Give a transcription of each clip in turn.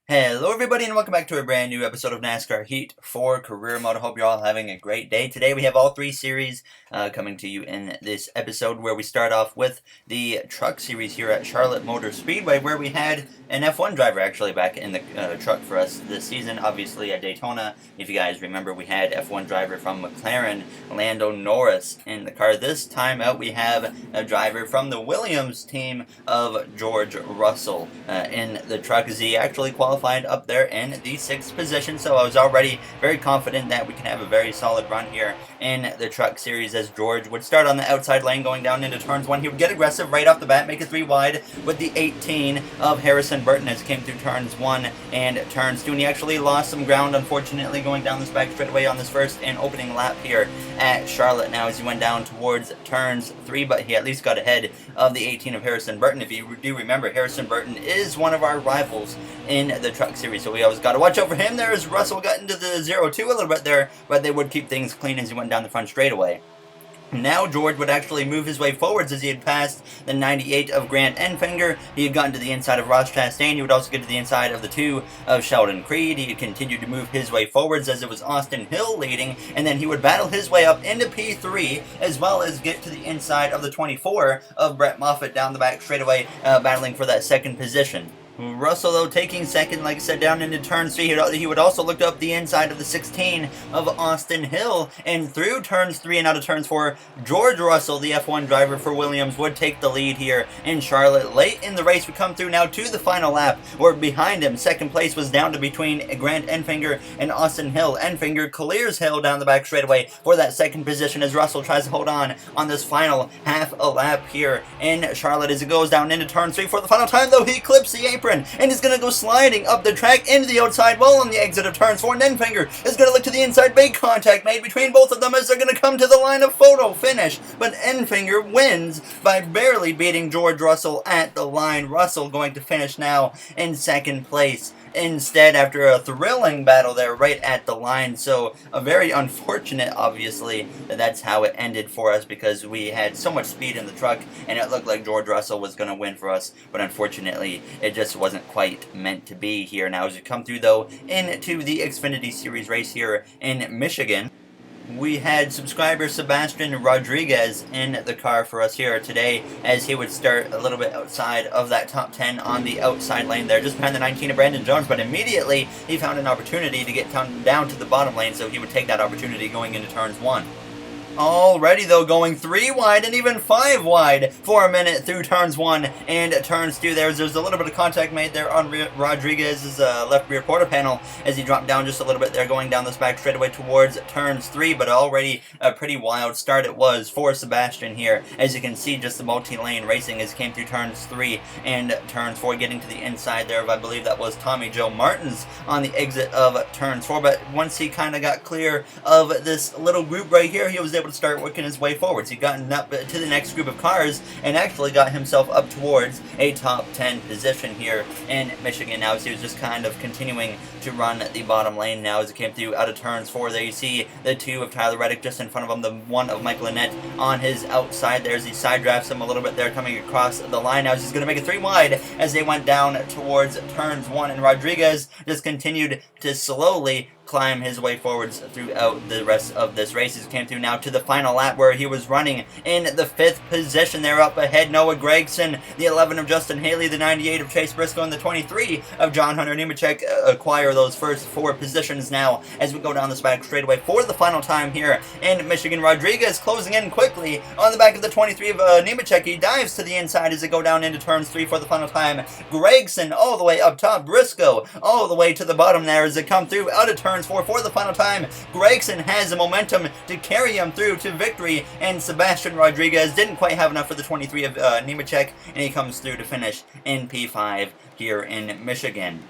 Hello everybody and welcome back to a brand new episode of NASCAR Heat for Career Mode. I hope you're all having a great day. Today we have all three series coming to you in this episode, where we start off with the truck series here at Charlotte Motor Speedway, where we had an F1 driver actually back in the truck for us this season. Obviously at Daytona, if you guys remember, we had F1 driver from McLaren, Lando Norris, in the car. This time out we have a driver from the Williams team of George Russell in the truck, as he actually qualified up there in the 6th position. So I was already very confident that we can have a very solid run here in the truck series, as George would start on the outside lane going down into turns 1. He would get aggressive right off the bat, make it 3 wide with the 18 of Harrison Burton as he came through turns 1 and turns 2. And he actually lost some ground, unfortunately, going down this back straightaway on this first and opening lap here at Charlotte now as he went down towards turns 3, but he at least got ahead of the 18 of Harrison Burton. If you do remember, Harrison Burton is one of our rivals in the truck series, so we always got to watch out for him there, as Russell got into the 0-2 a little bit there, but they would keep things clean as he went down the front straightaway. Now George would actually move his way forwards as he had passed the 98 of Grant Enfinger. He had gotten to the inside of Ross Chastain. He would also get to the inside of the 2 of Sheldon Creed. He had continued to move his way forwards as it was Austin Hill leading, and then he would battle his way up into P3, as well as get to the inside of the 24 of Brett Moffitt down the back straightaway, battling for that second position. Russell, though, taking second, like I said, down into turn 3. He would also look up the inside of the 16 of Austin Hill, and through turns 3 and out of turns 4, George Russell, the F1 driver for Williams, would take the lead here in Charlotte. Late in the race, we come through now to the final lap, where behind him, second place was down to between Grant Enfinger and Austin Hill. Enfinger clears Hill down the back straightaway for that second position, as Russell tries to hold on this final half a lap here in Charlotte as it goes down into turn 3 for the final time. Though he clips the apron and is going to go sliding up the track into the outside wall on the exit of turns 4. And Enfinger is going to look to the inside. Big contact made between both of them as they're going to come to the line of photo finish. But Enfinger wins by barely beating George Russell at the line. Russell going to finish now in second place instead, after a thrilling battle there right at the line. So a very unfortunate, obviously, that's how it ended for us, because we had so much speed in the truck and it looked like George Russell was going to win for us, but unfortunately it just wasn't quite meant to be here. Now as we come through, though, into the Xfinity Series race here in Michigan, we had subscriber Sebastian Rodriguez in the car for us here today, as he would start a little bit outside of that top 10 on the outside lane there, just behind the 19 of Brandon Jones, but immediately he found an opportunity to get down to the bottom lane, so he would take that opportunity going into turns 1. Already, though, going 3 wide and even 5 wide for a minute through turns 1 and turns 2. There's a little bit of contact made there on Rodriguez's left rear quarter panel as he dropped down just a little bit there, going down this back straightaway towards turns 3. But already a pretty wild start it was for Sebastian here, as you can see, just the multi-lane racing as he came through turns 3 and turns 4, getting to the inside there of, I believe that was Tommy Joe Martins on the exit of turns 4. But once he kind of got clear of this little group right here, he was able to start working his way forwards. He'd gotten up to the next group of cars and actually got himself up towards a top 10 position here in Michigan now, as he was just kind of continuing to run the bottom lane now as it came through out of turns 4. There you see the 2 of Tyler Reddick just in front of him, the 1 of Michael Annett on his outside there as he side drafts him a little bit there, coming across the line. Now he's going to make it 3 wide as they went down towards turns 1, and Rodriguez just continued to slowly climb his way forwards throughout the rest of this race. He came through now to the final lap, where he was running in the 5th position there. Up ahead, Noah Gragson, the 11 of Justin Haley, the 98 of Chase Briscoe, and the 23 of John Hunter Nemechek acquire those first 4 positions now as we go down this back straightaway for the final time here in Michigan. Rodriguez closing in quickly on the back of the 23 of Nemechek. He dives to the inside as they go down into turns 3 for the final time. Gragson all the way up top, Briscoe all the way to the bottom there as they come through out of turns 4 for the final time. Gragson has the momentum to carry him through to victory, and Sebastian Rodriguez didn't quite have enough for the 23 of Nemechek, and he comes through to finish in P5 here in Michigan.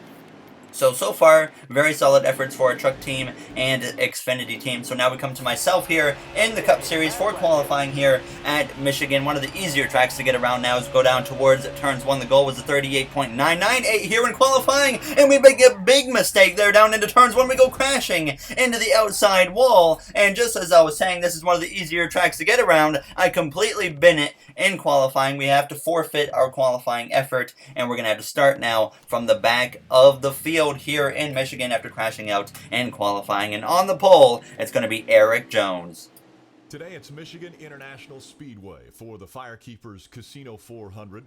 So far, very solid efforts for our truck team and Xfinity team. So now we come to myself here in the Cup Series for qualifying here at Michigan. One of the easier tracks to get around now is go down towards turns 1. The goal was a 38.998 here in qualifying, and we make a big mistake there down into turns 1. We go crashing into the outside wall, and just as I was saying, this is one of the easier tracks to get around, I completely bin it in qualifying. We have to forfeit our qualifying effort, and we're going to have to start now from the back of the field. field here in Michigan after crashing out in qualifying. And on the pole, it's going to be Erik Jones. Today it's Michigan International Speedway for the Firekeepers Casino 400.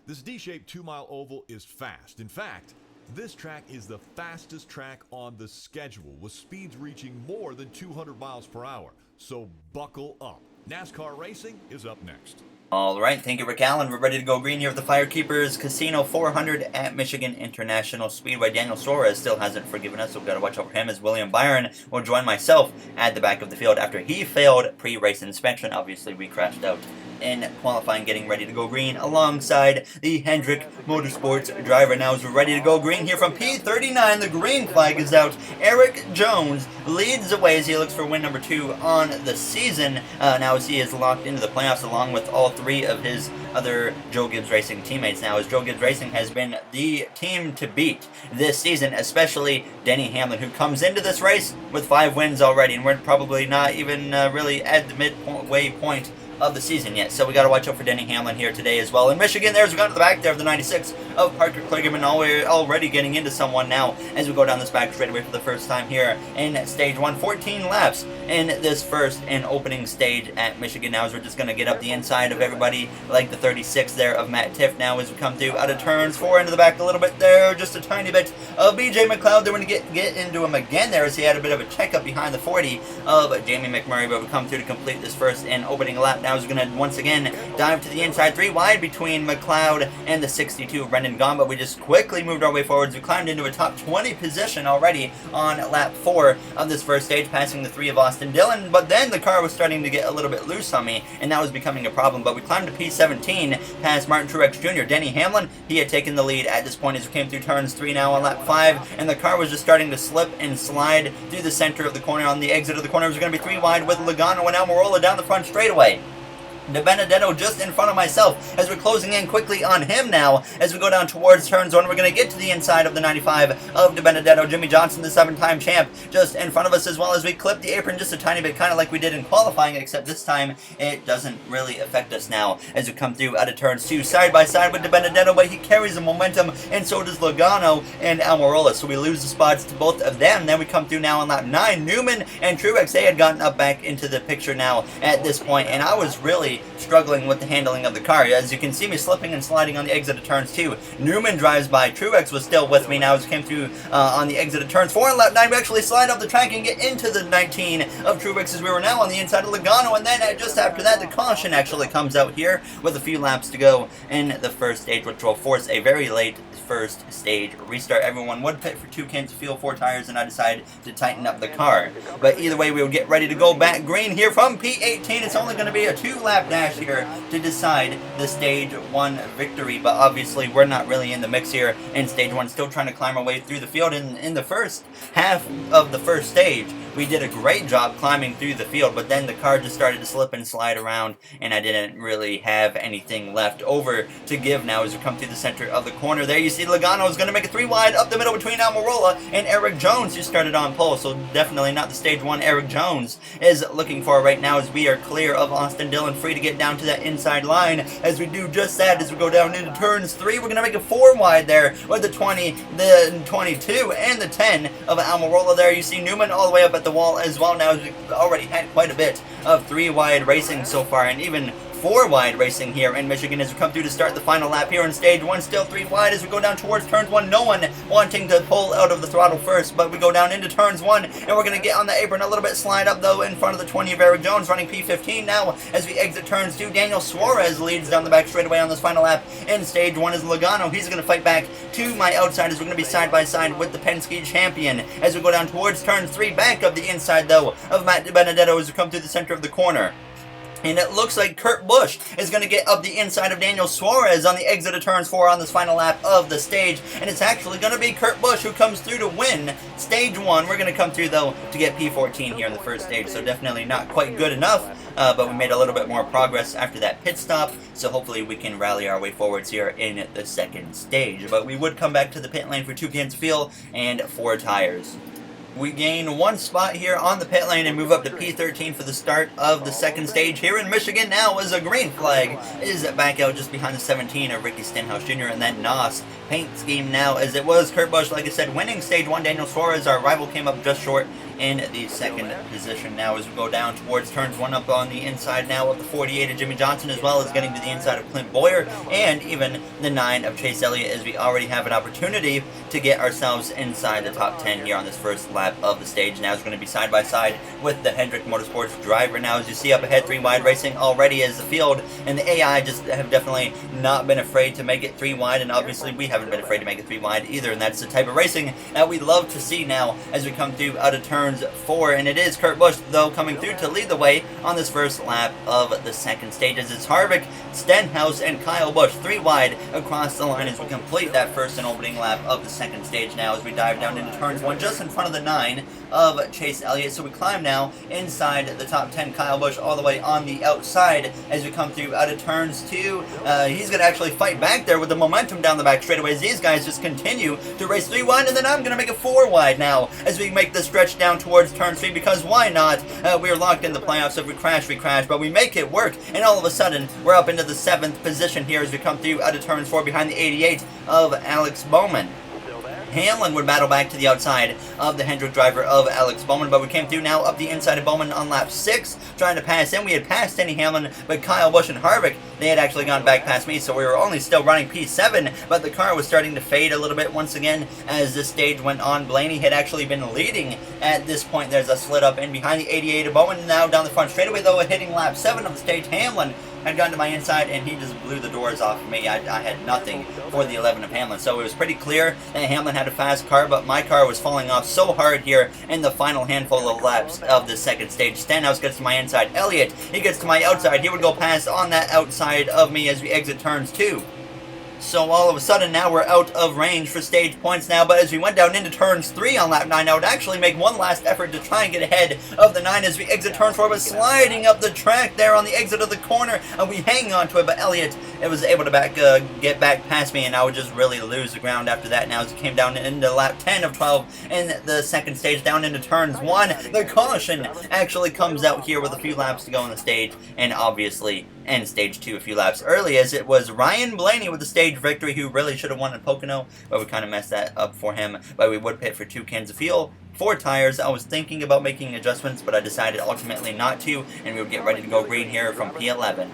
This D-shaped 2-mile oval is fast. In fact, this track is the fastest track on the schedule, with speeds reaching more than 200 miles per hour. So buckle up. NASCAR racing is up next. All right, thank you, Rick Allen. We're ready to go green here with the Firekeepers Casino 400 at Michigan International Speedway. Daniel Suarez still hasn't forgiven us, so we've got to watch over him as William Byron will join myself at the back of the field after he failed pre-race inspection. Obviously, we crashed out in qualifying, getting ready to go green alongside the Hendrick Motorsports driver. Now as we're ready to go green here from P39, the green flag is out. Erik Jones leads the way as he looks for win number 2 on the season. Now as he is locked into the playoffs along with all 3 of his other Joe Gibbs Racing teammates. Now as Joe Gibbs Racing has been the team to beat this season, especially Denny Hamlin, who comes into this race with 5 wins already, and we're probably not even really at the midway point of the season yet. So we got to watch out for Denny Hamlin here today as well. In Michigan, there's we got to the back there of the 96 of Parker Kligerman, already getting into someone now as we go down this back straightaway for the first time here in stage 1. 14 laps in this first and opening stage at Michigan. Now as we're just going to get up the inside of everybody, like the 36 there of Matt Tiff now as we come through out of turns 4 into the back a little bit there, just a tiny bit of BJ McLeod. They're going to get into him again there as he had a bit of a checkup behind the 40 of Jamie McMurray, but we come through to complete this first and opening lap. Now is going to once again dive to the inside 3 wide between McLeod and the 62 of Brendan Gaughan, but we just quickly moved our way forwards. We climbed into a top 20 position already on lap 4 of this first stage, passing the 3 of Austin Dillon, but then the car was starting to get a little bit loose on me, and that was becoming a problem. But we climbed to P17 past Martin Truex Jr. Denny Hamlin, he had taken the lead at this point as we came through turns 3 now on lap 5, and the car was just starting to slip and slide through the center of the corner. On the exit of the corner, it was going to be 3 wide with Logano and Almirola down the front straightaway. De Benedetto just in front of myself as we're closing in quickly on him now as we go down towards turns 1. We're going to get to the inside of the 95 of De Benedetto. Jimmy Johnson, the 7-time champ, just in front of us as well as we clip the apron just a tiny bit, kind of like we did in qualifying, except this time it doesn't really affect us now as we come through out of turns 2 side by side with De Benedetto, but he carries the momentum and so does Logano and Almirola, so we lose the spots to both of them. Then we come through now on lap 9. Newman and Truex, they had gotten up back into the picture now at this point, and I was really struggling with the handling of the car. As you can see me slipping and sliding on the exit of turns 2. Newman drives by. Truex was still with me now as we came through on the exit of turns 4 and lap 9. We actually slide off the track and get into the 19 of Truex as we were now on the inside of Logano, and then just after that the caution actually comes out here with a few laps to go in the first stage, which will force a very late first stage restart. Everyone would pit for 2 cans of fuel, 4 tires, and I decided to tighten up the car. But either way, we will get ready to go back green here from P18. It's only going to be a 2-lap dash here to decide the stage 1 victory, but obviously we're not really in the mix here in stage 1, still trying to climb our way through the field. In the first half of the first stage, we did a great job climbing through the field, but then the car just started to slip and slide around, and I didn't really have anything left over to give now as we come through the center of the corner. There you see Logano is going to make a 3 wide up the middle between Almirola and Erik Jones, who started on pole, so definitely not the stage 1 Erik Jones is looking for right now as we are clear of Austin Dillon, free to get down to that inside line as we do just that as we go down into turns 3. We're going to make a 4 wide there with the 20, the 22, and the 10 of Almirola there. You see Newman all the way up at the wall as well now as we've already had quite a bit of 3 wide racing so far, and even 4 wide racing here in Michigan as we come through to start the final lap here in stage 1. Still 3 wide as we go down towards turns 1. No one wanting to pull out of the throttle first, but we go down into turns 1 and we're going to get on the apron a little bit, slide up though in front of the 20 of Erik Jones, running P15 now as we exit turns 2. Daniel Suarez leads down the back straightaway on this final lap in stage 1 is Logano. He's going to fight back to my outside as we're going to be side by side with the Penske champion as we go down towards turns 3. Back up the inside though of Matt Benedetto as we come through the center of the corner. And it looks like Kurt Busch is going to get up the inside of Daniel Suarez on the exit of turns 4 on this final lap of the stage. And it's actually going to be Kurt Busch who comes through to win stage 1. We're going to come through, though, to get P14 here in the first stage. So definitely not quite good enough. But we made a little bit more progress after that pit stop. So hopefully we can rally our way forwards here in the second stage. But we would come back to the pit lane for 2 cans of fuel and 4 tires. We gain 1 spot here on the pit lane and move up to P13 for the start of the second stage here in Michigan. Now as a green flag is back out just behind the 17 of Ricky Stenhouse Jr. and then Nos paint scheme now, as it was Kurt Busch, like I said, winning stage 1. Daniel Suarez, our rival, came up just short in the second position now as we go down towards turns 1 up on the inside now of the 48 of Jimmy Johnson, as well as getting to the inside of Clint Boyer and even the 9 of Chase Elliott, as we already have an opportunity to get ourselves inside the top 10 here on this first lap of the stage. Now it's going to be side by side with the Hendrick Motorsports driver now, as you see up ahead, 3 wide racing already as the field and the AI just have definitely not been afraid to make it 3 wide, and obviously we haven't been afraid to make it 3 wide either, and that's the type of racing that we love to see now as we come through out of turns 4, and it is Kurt Busch though coming through to lead the way on this first lap of the second stage, as it's Harvick, Stenhouse, and Kyle Busch 3 wide across the line as we complete that first and opening lap of the second stage now as we dive down into turns 1 just in front of the 9 of Chase Elliott. So we climb now inside the top 10, Kyle Busch all the way on the outside as we come through out of turns 2. He's going to actually fight back there with the momentum down the back straightaways. These guys just continue to race 3 wide, and then I'm going to make it 4 wide now as we make the stretch down towards turn 3, because why not? We're locked in the playoffs, so if we crash, but we make it work, and all of a sudden we're up into the 7th position here as we come through out of turns 4 behind the 88 of Alex Bowman. Hamlin would battle back to the outside of the Hendrick driver of Alex Bowman, but we came through now up the inside of Bowman on lap 6, trying to pass him. We had passed Denny Hamlin, but Kyle Busch and Harvick, they had actually gone back past me, so we were only still running P7, but the car was starting to fade a little bit once again as this stage went on. Blaney had actually been leading at this point. There's a slit up in behind the 88 of Bowman, now down the front straightaway, though, hitting lap 7 of the stage. Hamlin had gotten to my inside, and he just blew the doors off of me. I had nothing for the 11 of Hamlin, so it was pretty clear that Hamlin had a fast car, but my car was falling off so hard here in the final handful of laps of the second stage. Stenhouse gets to my inside. Elliott, he gets to my outside. He would go past on that outside of me as we exit turns 2. So all of a sudden now we're out of range for stage points now, but as we went down into turns 3 on lap 9, I would actually make one last effort to try and get ahead of the 9 as we exit turn 4, but sliding up the track there on the exit of the corner, and we hang on to it, but Elliott was able to get back past me, and I would just really lose the ground after that now as it came down into lap 10 of 12 in the second stage, down into turns 1. The caution actually comes out here with a few laps to go on the stage, and obviously end stage 2 a few laps early, as it was Ryan Blaney with the stage victory, who really should have won at Pocono, but we kind of messed that up for him. But we would pit for 2 cans of fuel, 4 tires. I was thinking about making adjustments, but I decided ultimately not to, and we would get ready to go green here from P11.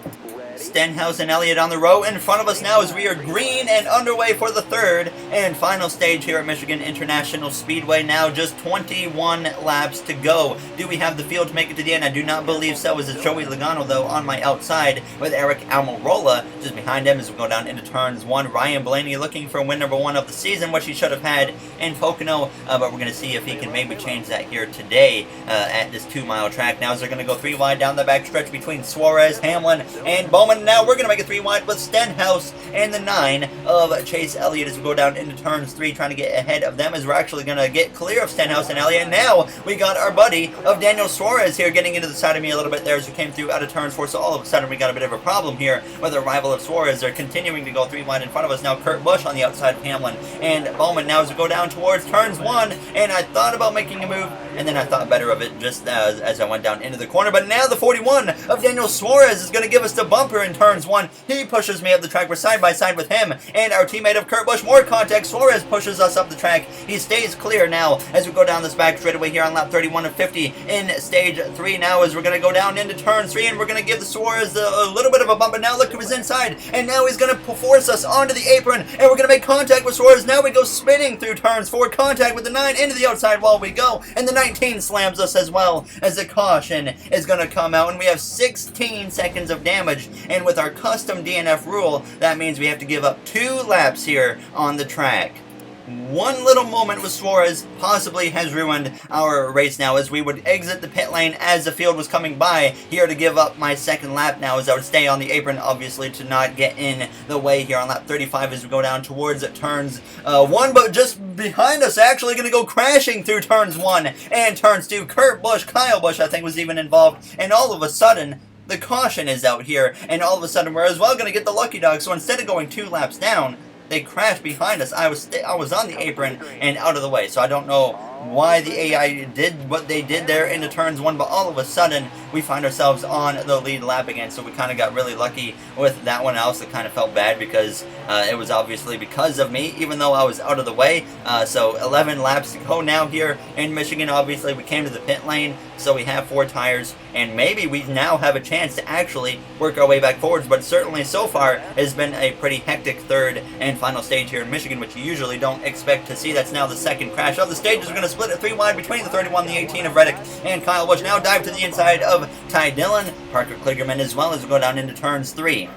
Stenhouse and Elliott on the row in front of us now as we are green and underway for the third and final stage here at Michigan International Speedway. Now just 21 laps to go. Do we have the field to make it to the end? I do not believe so, as it's Joey Logano though on my outside with Eric Almirola just behind him as we go down into turns 1. Ryan Blaney looking for win number 1 of the season, which he should have had in Pocono, but we're going to see if he can maybe change that here today at this 2-mile track. Now as they're going to go 3 wide down the back stretch between Suarez, Hamlin, and Bowman. Now we're going to make it 3 wide with Stenhouse and the 9 of Chase Elliott as we go down into turns 3, trying to get ahead of them, as we're actually going to get clear of Stenhouse and Elliott. And now we got our buddy of Daniel Suarez here getting into the side of me a little bit there as we came through out of turns 4. So all of a sudden we got a bit of a problem here with our rival of Suarez. They're continuing to go 3 wide in front of us. Now Kurt Busch on the outside of Hamlin and Bowman now as we go down towards turns 1. And I thought about making a move, and then I thought better of it just as I went down into the corner. But now the 41 of Daniel Suarez is going to give us the bumper in turns 1. He pushes me up the track. We're side by side with him and our teammate of Kurt Busch. More contact. Suarez pushes us up the track. He stays clear now as we go down this back straightaway here on lap 31 of 50 in stage 3 now, as we're going to go down into turn 3, and we're going to give the Suarez a little bit of a bump, but now look who is inside, and now he's going to force us onto the apron, and we're going to make contact with Suarez. Now we go spinning through turns 4, contact with the 9 into the outside while we go, and the 19 slams us as well, as the caution is going to come out, and we have 16 seconds of damage, and with our custom DNF rule, that means we have to give up 2 laps here on the track. One little moment with Suarez possibly has ruined our race now, as we would exit the pit lane as the field was coming by here to give up my second lap now, as I would stay on the apron obviously to not get in the way here on lap 35 as we go down towards turns 1, but just behind us actually going to go crashing through turns 1 and turns 2. Kurt Busch, Kyle Busch I think was even involved, and all of a sudden the caution is out here, and all of a sudden we're as well going to get the lucky dog. So instead of going 2 laps down, they crashed behind us. I was on the apron and out of the way, so I don't know why the AI did what they did there into turns 1, but all of a sudden we find ourselves on the lead lap again, so we kind of got really lucky with that one. Else, it kind of felt bad because it was obviously because of me, even though I was out of the way. So 11 laps to go now here in Michigan. Obviously, we came to the pit lane, so we have 4 tires, and maybe we now have a chance to actually work our way back forwards, but certainly so far has been a pretty hectic third and final stage here in Michigan, which you usually don't expect to see. That's now the second crash of the stages. We're going to split it 3 wide between the 31 and the 18 of Reddick and Kyle Busch. Now dive to the inside of Ty Dillon, Parker Kligerman, as well as we go down into turns 3.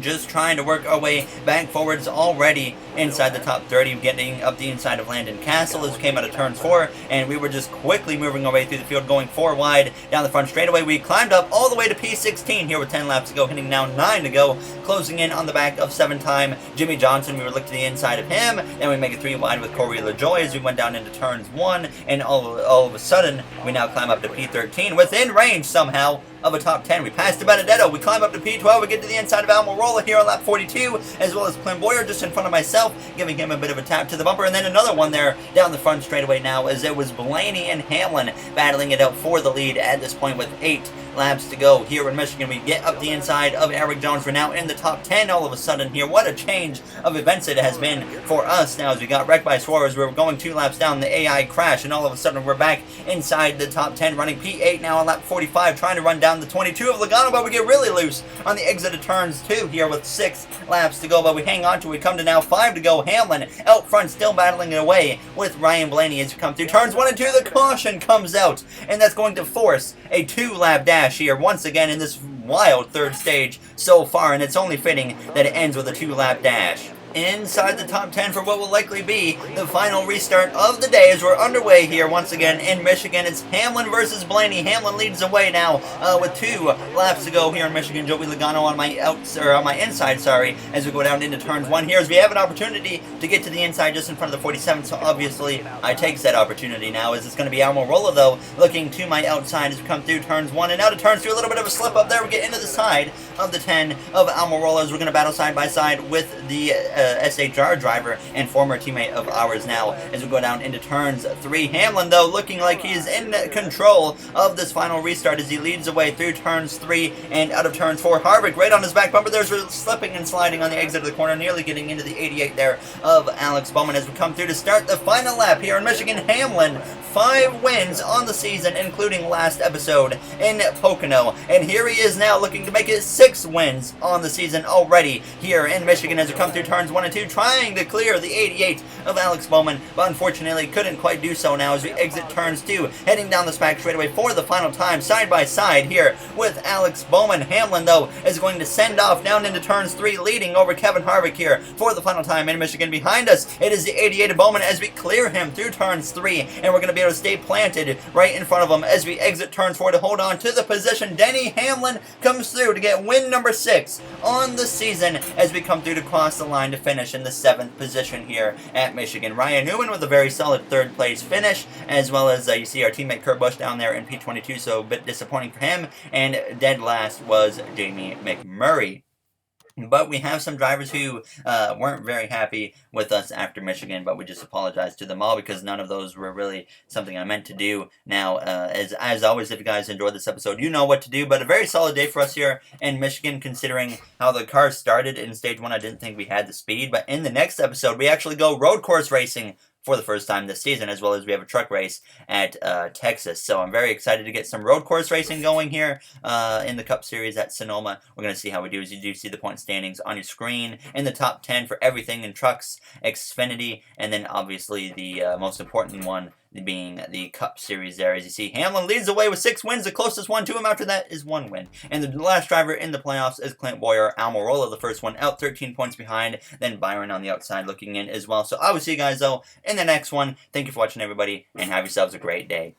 Just trying to work our way back forwards already inside the top 30, getting up the inside of Landon Castle as we came out of turns 4, and we were just quickly moving our way through the field, going 4 wide down the front straightaway. We climbed up all the way to P16 here with 10 laps to go, hitting now 9 to go, closing in on the back of 7-time Jimmy Johnson. We were looked to the inside of him, then we make it 3 wide with Corey LaJoy as we went down into turns 1, and all of a sudden, we now climb up to P13 within range somehow of a top 10. We passed to Benedetto, we climb up to P12, we get to the inside of Almirola here on lap 42, as well as Clint Boyer just in front of myself, giving him a bit of a tap to the bumper, and then another one there down the front straightaway now, as it was Blaney and Hamlin battling it out for the lead at this point with 8 laps to go here in Michigan. We get up the inside of Eric Jones. We're now in the top 10 all of a sudden here. What a change of events it has been for us now as we got wrecked by Suarez. We were going 2 laps down, the AI crash, and all of a sudden we're back inside the top 10, running P8 now on lap 45, trying to run down the 22 of Logano, but we get really loose on the exit of turns 2 here with 6 laps to go, but we hang on to it. We come to now 5 to go. Hamlin out front, still battling it away with Ryan Blaney as we come through turns 1 and 2. The caution comes out, and that's going to force a 2-lap dash here once again in this wild third stage so far, and it's only fitting that it ends with a 2-lap dash. Inside the top 10 for what will likely be the final restart of the day as we're underway here once again in Michigan. It's Hamlin versus Blaney. Hamlin leads the way now with 2 laps to go here in Michigan. Joey Logano on my inside, as we go down into turns 1 here, as we have an opportunity to get to the inside just in front of the 47. So obviously I take that opportunity now, as it's going to be Almirola though looking to my outside as we come through turns 1 and out of turns 2. A little bit of a slip up there. We get into the side of the 10 of Almirola as we're going to battle side by side with the SHR driver and former teammate of ours now as we go down into turns 3. Hamlin though looking like he's in control of this final restart as he leads away through turns 3 and out of turns 4. Harvick right on his back bumper. There's slipping and sliding on the exit of the corner, nearly getting into the 88 there of Alex Bowman as we come through to start the final lap here in Michigan. Hamlin, 5 wins on the season, including last episode in Pocono, and here he is now looking to make it 6 wins on the season already here in Michigan as we come through turns 1 and 2, trying to clear the 88 of Alex Bowman, but unfortunately couldn't quite do so now as we exit turns 2, heading down the back straightaway for the final time, side by side here with Alex Bowman. Hamlin though is going to send off down into turns 3, leading over Kevin Harvick here for the final time in Michigan. Behind us, it is the 88 of Bowman as we clear him through turns 3, and we're going to be able to stay planted right in front of him as we exit turns 4 to hold on to the position. Denny Hamlin comes through to get win number 6 on the season as we come through to cross the line to finish in the 7th position here at Michigan. Ryan Newman with a very solid 3rd place finish, as well as you see our teammate Kurt Busch down there in P22, so a bit disappointing for him, and dead last was Jamie McMurray. But we have some drivers who weren't very happy with us after Michigan, but we just apologize to them all because none of those were really something I meant to do. Now, as always, if you guys enjoyed this episode, you know what to do, but a very solid day for us here in Michigan considering how the car started in Stage 1. I didn't think we had the speed, but in the next episode, we actually go road course racing for the first time this season, as well as we have a truck race at Texas. So I'm very excited to get some road course racing going here in the Cup Series at Sonoma. We're going to see how we do. As you do see the point standings on your screen in the top 10 for everything in trucks, Xfinity, and then obviously the most important one being the Cup Series there. As you see, Hamlin leads the way with 6 wins. The closest one to him after that is 1 win. And the last driver in the playoffs is Clint Boyer. Almirola, the first one, out 13 points behind. Then Byron on the outside looking in as well. So I will see you guys, though, in the next one. Thank you for watching, everybody, and have yourselves a great day.